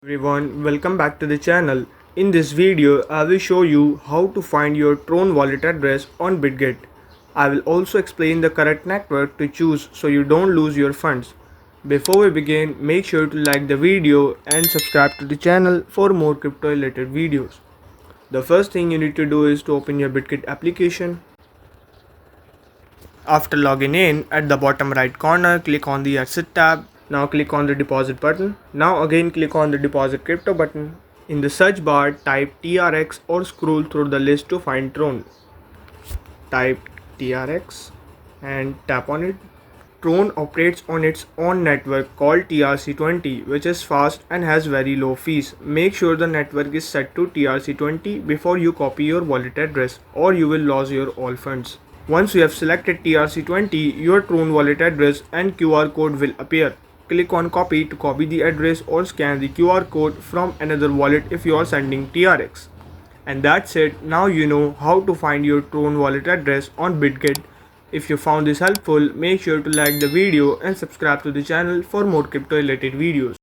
Everyone, welcome back to the channel. In this video, I will show you how to find your Tron wallet address on Bitget. I will also explain the correct network to choose so you don't lose your funds. Before we begin, make sure to like the video and subscribe to the channel for more crypto related videos. The first thing you need to do is to open your Bitget application. After logging in, at the bottom right corner, click on the Exit tab. Now click on the deposit button. Now again click on the deposit crypto button. In the search bar, type TRX or scroll through the list to find Tron. Type TRX and tap on it. Tron operates on its own network called TRC20, which is fast and has very low fees. Make sure the network is set to TRC20 before you copy your wallet address, or you will lose your all funds. Once you have selected TRC20, your Tron wallet address and QR code will appear. Click on copy to copy the address or scan the QR code from another wallet if you are sending TRX. And that's it. Now you know how to find your Tron wallet address on Bitget. If you found this helpful, make sure to like the video and subscribe to the channel for more crypto related videos.